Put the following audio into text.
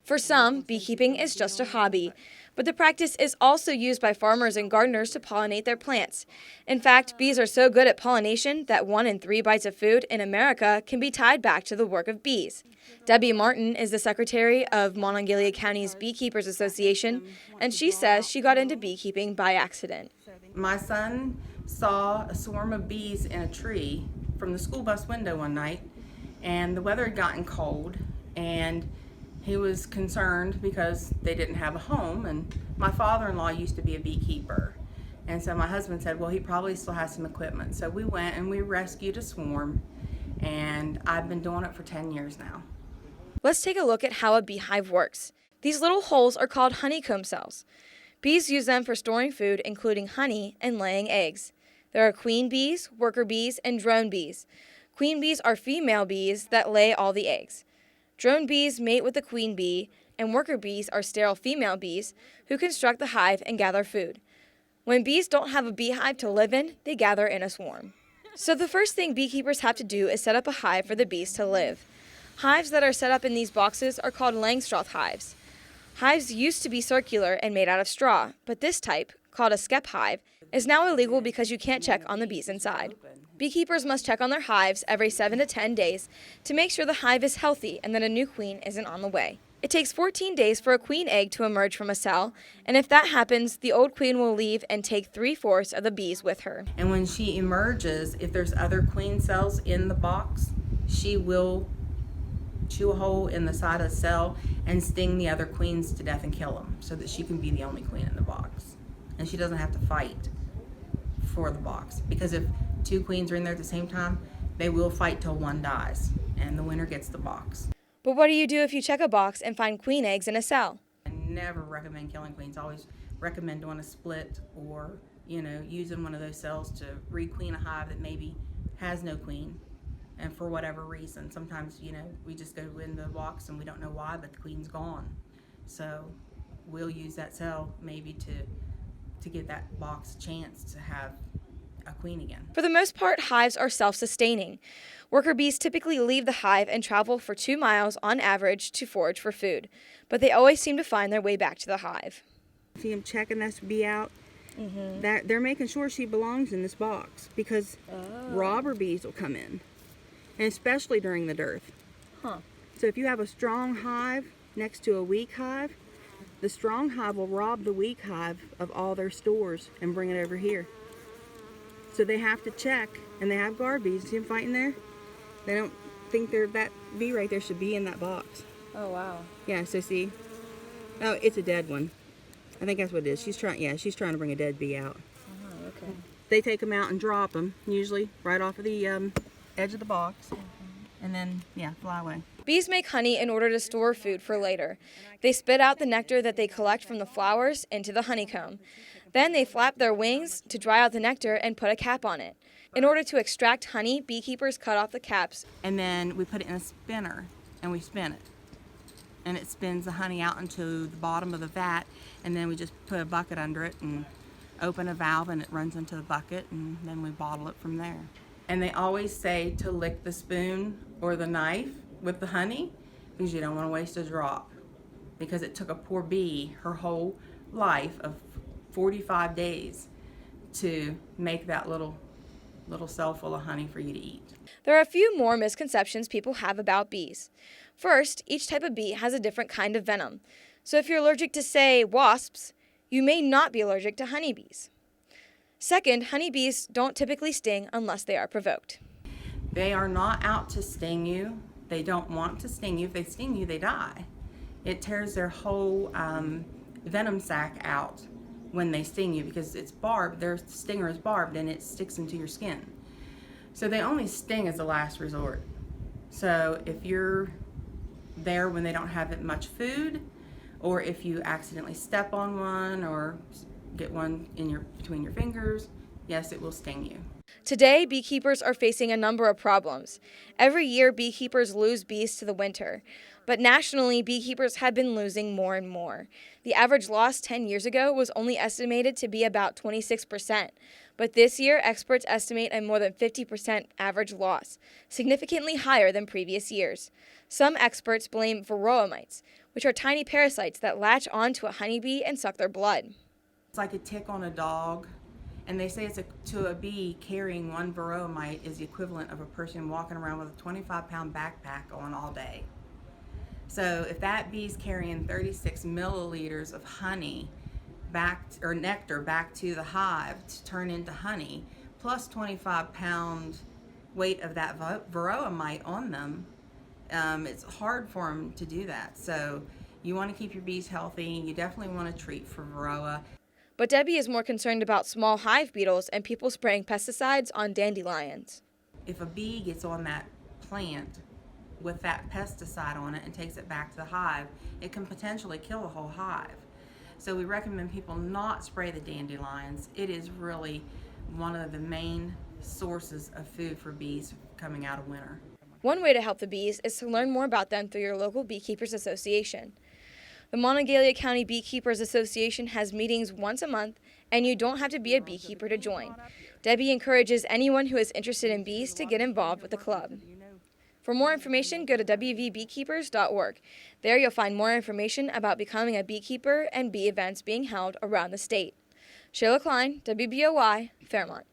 For some, beekeeping is just a hobby, but the practice is also used by farmers and gardeners to pollinate their plants. In fact, bees are so good at pollination that 1 in 3 bites of food in America can be tied back to the work of bees. Debbie Martin is the secretary of Monongalia County's Beekeepers Association, and she says she got into beekeeping by accident. My son saw a swarm of bees in a tree from the school bus window one night, and the weather had gotten cold, and he was concerned because they didn't have a home, and my father-in-law used to be a beekeeper. And so my husband said, well, he probably still has some equipment. So we went and we rescued a swarm, and I've been doing it for 10 years now. Let's take a look at how a beehive works. These little holes are called honeycomb cells. Bees use them for storing food, including honey, and laying eggs. There are queen bees, worker bees, and drone bees. Queen bees are female bees that lay all the eggs. Drone bees mate with the queen bee, and worker bees are sterile female bees who construct the hive and gather food. When bees don't have a beehive to live in, they gather in a swarm. So the first thing beekeepers have to do is set up a hive for the bees to live. Hives that are set up in these boxes are called Langstroth hives. Hives used to be circular and made out of straw, but this type, called a Skep Hive, is now illegal because you can't check on the bees inside. Beekeepers must check on their hives every 7 to 10 days to make sure the hive is healthy and that a new queen isn't on the way. It takes 14 days for a queen egg to emerge from a cell, and if that happens, the old queen will leave and take 3/4 of the bees with her. And when she emerges, if there's other queen cells in the box, she will chew a hole in the side of the cell and sting the other queens to death and kill them so that she can be the only queen in the box. And she doesn't have to fight for the box, because if 2 queens are in there at the same time, they will fight till one dies, and the winner gets the box. But what do you do if you check a box and find queen eggs in a cell? I never recommend killing queens. I always recommend doing a split, or using one of those cells to requeen a hive that maybe has no queen, and for whatever reason, sometimes we just go in the box and we don't know why, but the queen's gone. So we'll use that cell maybe to give that box a chance to have a queen again. For the most part, hives are self-sustaining. Worker bees typically leave the hive and travel for 2 miles on average to forage for food, but they always seem to find their way back to the hive. See them checking this bee out? That they're making sure she belongs in this box, because robber bees will come in, and especially during the dearth. So if you have a strong hive next to a weak hive, the strong hive will rob the weak hive of all their stores and bring it over here. So they have to check, and they have guard bees. See them fighting there? They don't think that bee right there should be in that box. Oh, wow. Yeah, so see? Oh, it's a dead one. I think that's what it is. She's trying to bring a dead bee out. Okay. They take them out and drop them, usually right off of the edge of the box, and then, fly away. Bees make honey in order to store food for later. They spit out the nectar that they collect from the flowers into the honeycomb. Then they flap their wings to dry out the nectar and put a cap on it. In order to extract honey, beekeepers cut off the caps. And then we put it in a spinner and we spin it. And it spins the honey out into the bottom of the vat, and then we just put a bucket under it and open a valve and it runs into the bucket, and then we bottle it from there. And they always say to lick the spoon or the knife with the honey, because you don't want to waste a drop. Because it took a poor bee her whole life of 45 days to make that little cell full of honey for you to eat. There are a few more misconceptions people have about bees. First, each type of bee has a different kind of venom. So if you're allergic to, say, wasps, you may not be allergic to honeybees. Second, honeybees don't typically sting unless they are provoked. They are not out to sting you. They don't want to sting you. If they sting you, they die. It tears their whole venom sac out when they sting you, because it's barbed. Their stinger is barbed and it sticks into your skin. So they only sting as a last resort. So if you're there when they don't have much food, or if you accidentally step on one or get one between your fingers, yes, it will sting you. Today, beekeepers are facing a number of problems. Every year, beekeepers lose bees to the winter. But nationally, beekeepers have been losing more and more. The average loss 10 years ago was only estimated to be about 26%. But this year, experts estimate a more than 50% average loss, significantly higher than previous years. Some experts blame varroa mites, which are tiny parasites that latch onto a honeybee and suck their blood. It's like a tick on a dog, and they say to a bee carrying one varroa mite is the equivalent of a person walking around with a 25-pound backpack on all day. So if that bee's carrying 36 milliliters of honey nectar back to the hive to turn into honey, plus 25-pound weight of that varroa mite on them, it's hard for them to do that. So you want to keep your bees healthy. You definitely want to treat for varroa. But Debbie is more concerned about small hive beetles and people spraying pesticides on dandelions. If a bee gets on that plant with that pesticide on it and takes it back to the hive, it can potentially kill the whole hive. So we recommend people not spray the dandelions. It is really one of the main sources of food for bees coming out of winter. One way to help the bees is to learn more about them through your local Beekeepers Association. The Monongalia County Beekeepers Association has meetings once a month, and you don't have to be a beekeeper to join. Debbie encourages anyone who is interested in bees to get involved with the club. For more information, go to wvbeekeepers.org. There you'll find more information about becoming a beekeeper and bee events being held around the state. Sheila Klein, WBOY, Fairmont.